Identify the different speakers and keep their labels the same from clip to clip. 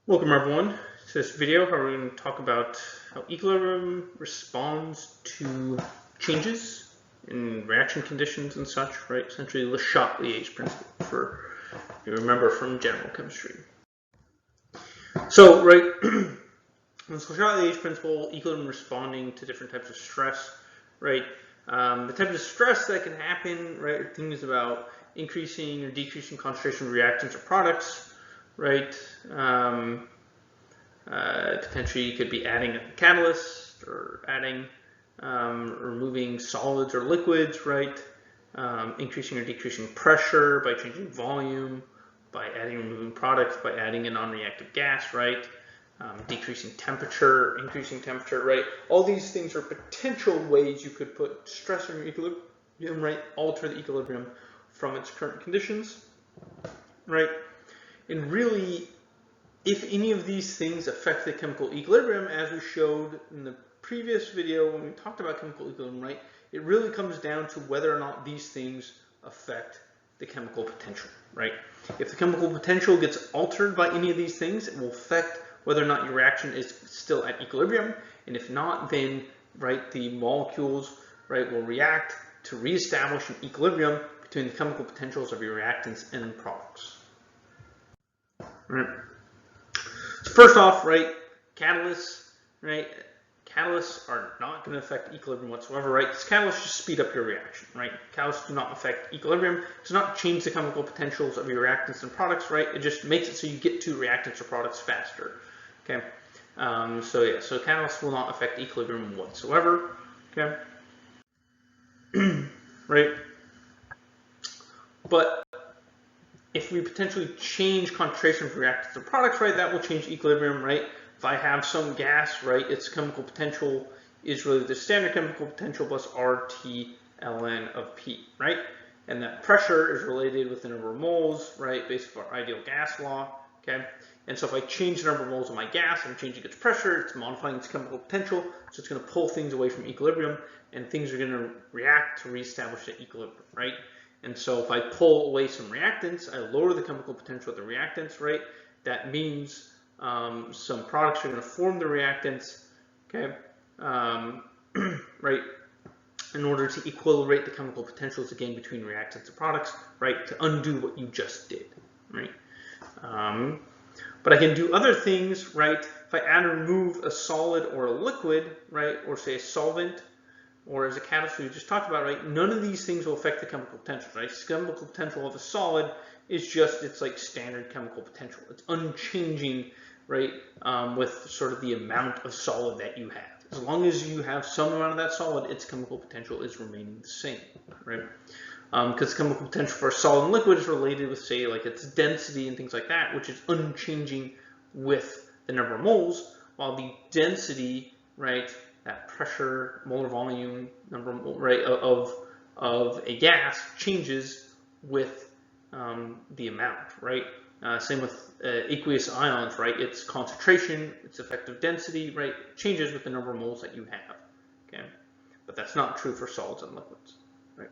Speaker 1: Welcome everyone to this video where we're going to talk about how equilibrium responds to changes in reaction conditions and such, right? Essentially LeChatlier Principle for, you remember from general chemistry. So, right, this LeChatlier Principle, equilibrium responding to different types of stress, right? The types of stress that can happen, right, are things about increasing or decreasing concentration of reactants or products, right? Potentially you could be adding a catalyst or adding removing solids or liquids, right? Increasing or decreasing pressure by changing volume, by adding or removing products, by adding a non-reactive gas, right? Decreasing temperature, increasing temperature, right? All these things are potential ways you could put stress on your equilibrium, right? Alter the equilibrium from its current conditions, right? And really, if any of these things affect the chemical equilibrium, as we showed in the previous video when we talked about chemical equilibrium, right, it really comes down to whether or not these things affect the chemical potential, right? If the chemical potential gets altered by any of these things, it will affect whether or not your reaction is still at equilibrium, and if not, then, right, the molecules, right, will react to reestablish an equilibrium between the chemical potentials of your reactants and products. Right. So first off, right, catalysts, right? Catalysts are not going to affect equilibrium whatsoever, right? Because catalysts just speed up your reaction, right? Catalysts do not affect equilibrium. It does not change the chemical potentials of your reactants and products, right? It just makes it so you get to reactants or products faster, okay? So catalysts will not affect equilibrium whatsoever, okay? Right? But if we potentially change concentration of reactants or products, right, that will change equilibrium, right? If I have some gas, right, its chemical potential is really the standard chemical potential plus RT ln of P, right? And that pressure is related with the number of moles, right, based on our ideal gas law, okay? And so if I change the number of moles of my gas, I'm changing its pressure, it's modifying its chemical potential, so it's going to pull things away from equilibrium, and things are going to react to reestablish that equilibrium, right? And so if I pull away some reactants, I lower the chemical potential of the reactants, right? That means some products are going to form the reactants, okay, right, in order to equilibrate the chemical potentials again between reactants and products, right, to undo what you just did, right? But I can do other things, right? If I add or remove a solid or a liquid, right, or say a solvent, or as a catalyst we just talked about, right, none of these things will affect the chemical potential, right? Chemical potential of a solid is just its like standard chemical potential. It's unchanging, right, with sort of the amount of solid that you have. As long as you have some amount of that solid, its chemical potential is remaining the same, right? Because chemical potential for a solid and liquid is related with, say, like its density and things like that, which is unchanging with the number of moles, while the density, right, that pressure, molar volume, number, right, of a gas changes with the amount, right? Same with aqueous ions, right? Its concentration, its effective density, right, changes with the number of moles that you have, okay? But that's not true for solids and liquids, right?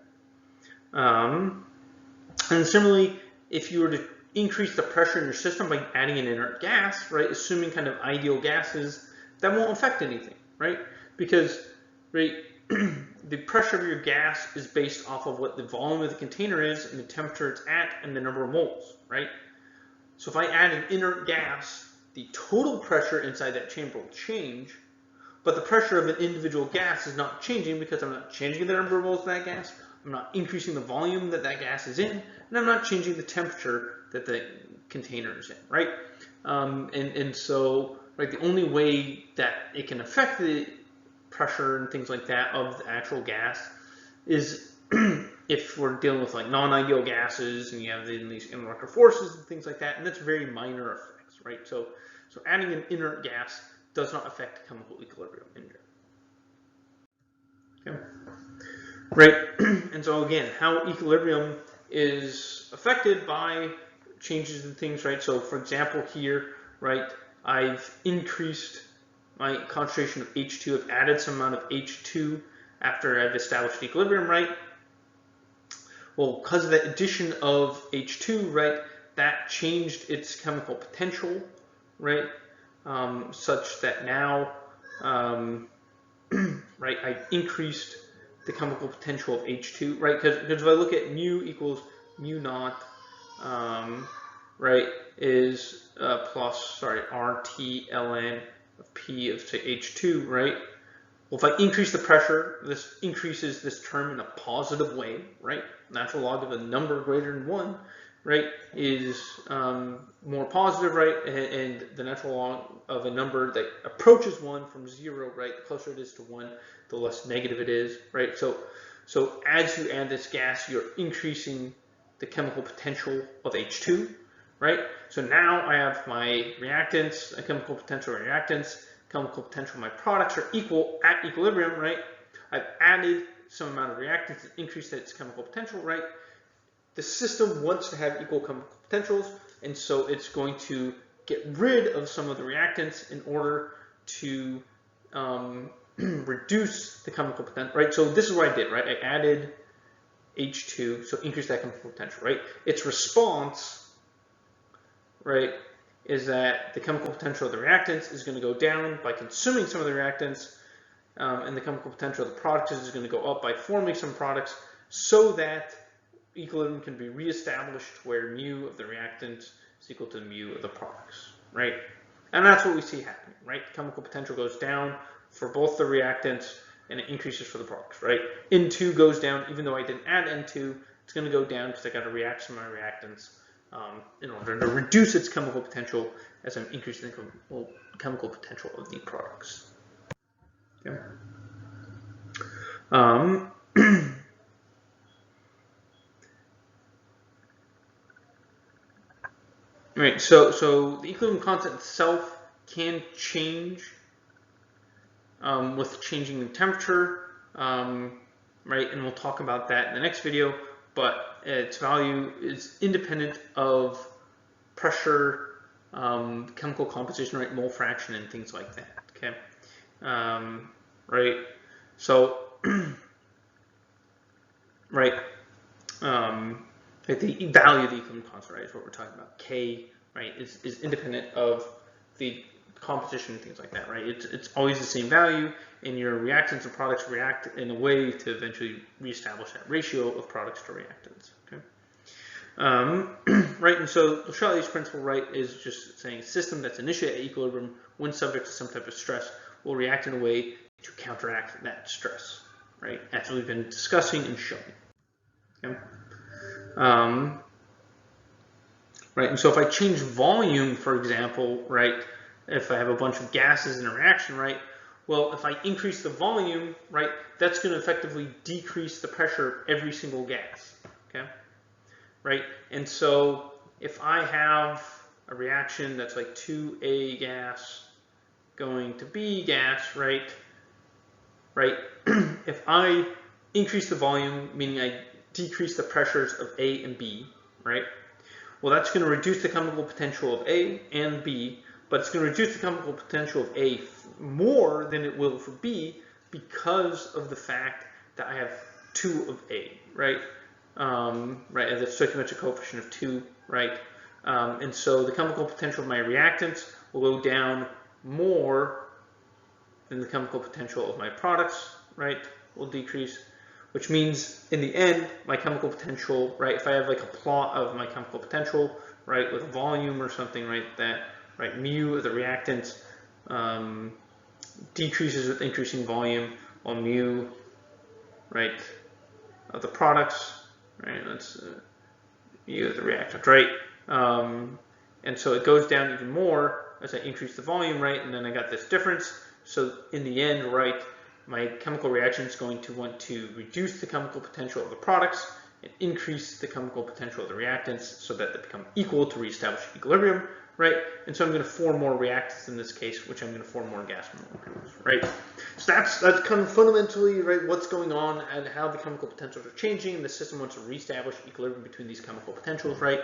Speaker 1: And similarly, if you were to increase the pressure in your system by adding an inert gas, right, assuming kind of ideal gases, that won't affect anything, right? Because, right, the pressure of your gas is based off of what the volume of the container is and the temperature it's at and the number of moles, right? So if I add an inert gas, the total pressure inside that chamber will change, but the pressure of an individual gas is not changing because I'm not changing the number of moles of that gas, I'm not increasing the volume that that gas is in, and I'm not changing the temperature that the container is in, right? And so, right, the only way that it can affect the pressure and things like that of the actual gas is if we're dealing with like non-ideal gases and you have these intermolecular forces and things like that, and that's very minor effects, right? So adding an inert gas does not affect chemical equilibrium in general. Okay. Right, and so again, how equilibrium is affected by changes in things, right? So for example here, right, I've increased my concentration of H2, I've added some amount of H2 after I've established equilibrium, right? Well, because of the addition of H2, right, that changed its chemical potential, right? Such that now, right, I increased the chemical potential of H2, right? Because if I look at mu equals mu naught, right, is plus, sorry, RT ln of P of, say, H2, right? Well, if I increase the pressure, this increases this term in a positive way, right? Natural log of a number greater than 1, right, is more positive, right? And the natural log of a number that approaches 1 from 0, right, the closer it is to 1, the less negative it is, right? So as you add this gas, you're increasing the chemical potential of H2, right? So now I have my reactants, a chemical potential reactants, chemical potential of my products are equal at equilibrium, right? I've added some amount of reactants that increase its chemical potential, right? The system wants to have equal chemical potentials, and so it's going to get rid of some of the reactants in order to reduce the chemical potential, right? So this is what I did, right? I added H2, so increase that chemical potential, right? Its response, right, is that the chemical potential of the reactants is going to go down by consuming some of the reactants, and the chemical potential of the products is going to go up by forming some products, so that equilibrium can be reestablished where mu of the reactant is equal to mu of the products, right? And that's what we see happening, right? The chemical potential goes down for both the reactants, and it increases for the products, right? N2 goes down, even though I didn't add N2, it's going to go down because I got to react some of my reactants in order to reduce its chemical potential as I'm increasing the chemical potential of the products. Okay. Right. So the equilibrium constant itself can change with changing the temperature, right? And we'll talk about that in the next video. But its value is independent of pressure, chemical composition, right, mole fraction, and things like that. Okay, right. So, right, the value of the equilibrium constant, right, is what we're talking about. K, right, is independent of the composition and things like that, right? It's always the same value, and your reactants and products react in a way to eventually reestablish that ratio of products to reactants. Okay. Right, and so LeChatlier's principle, right, is just saying a system that's initially at equilibrium when subject to some type of stress will react in a way to counteract that stress, right, as we've been discussing and showing. Okay. Right, and so if I change volume, for example, right, if I have a bunch of gases in a reaction, right, well, if I increase the volume, right, that's going to effectively decrease the pressure of every single gas, okay, right? And so if I have a reaction that's like 2A gas going to B gas, right, if I increase the volume, meaning I decrease the pressures of A and B, right, well, that's going to reduce the chemical potential of A and B, but it's going to reduce the chemical potential of A more than it will for B because of the fact that I have 2 of A, right? Right, as a stoichiometric coefficient of 2, right? And so the chemical potential of my reactants will go down more than the chemical potential of my products, right? Will decrease, which means in the end, my chemical potential, right? If I have like a plot of my chemical potential, right, with volume or something, right, that, right, mu of the reactants decreases with increasing volume, while mu, right, of the products, right, that's mu of the reactant, right, and so it goes down even more as I increase the volume, right, and then I got this difference. So in the end, right, my chemical reaction is going to want to reduce the chemical potential of the products and increase the chemical potential of the reactants so that they become equal to reestablish equilibrium, right? And so I'm going to form more reactants in this case, which I'm going to form more gas molecules, right? So that's kind of fundamentally, right, what's going on and how the chemical potentials are changing, and the system wants to reestablish equilibrium between these chemical potentials, right?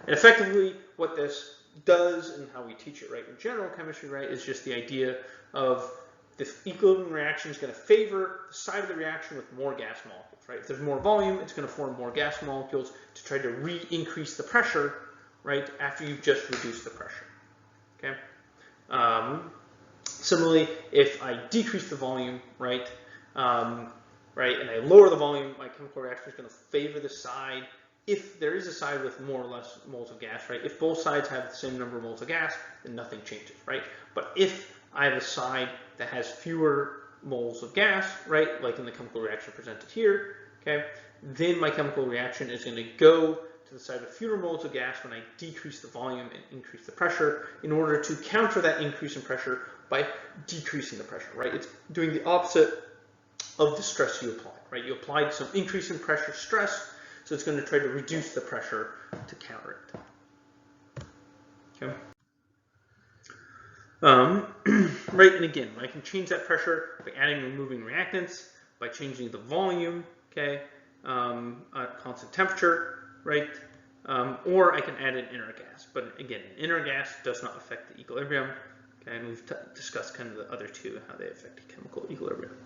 Speaker 1: And effectively, what this does and how we teach it, right, in general chemistry, right, is just the idea of the equilibrium reaction is going to favor the side of the reaction with more gas molecules, right? If there's more volume, it's going to form more gas molecules to try to re-increase the pressure, right, after you've just reduced the pressure, okay? Similarly, if I decrease the volume, right, and I lower the volume, my chemical reaction is going to favor the side. If there is a side with more or less moles of gas, right, if both sides have the same number of moles of gas, then nothing changes, right? But if I have a side that has fewer moles of gas, right, like in the chemical reaction presented here, okay, then my chemical reaction is going to go to the side with fewer moles of gas when I decrease the volume and increase the pressure in order to counter that increase in pressure by decreasing the pressure, right? It's doing the opposite of the stress you applied, right? You applied some increase in pressure stress, so it's going to try to reduce the pressure to counter it. Okay. Right, and again, I can change that pressure by adding and removing reactants, by changing the volume, okay, at constant temperature, right, or I can add an inner gas. But again, an inner gas does not affect the equilibrium, okay, and we've discussed kind of the other two and how they affect chemical equilibrium.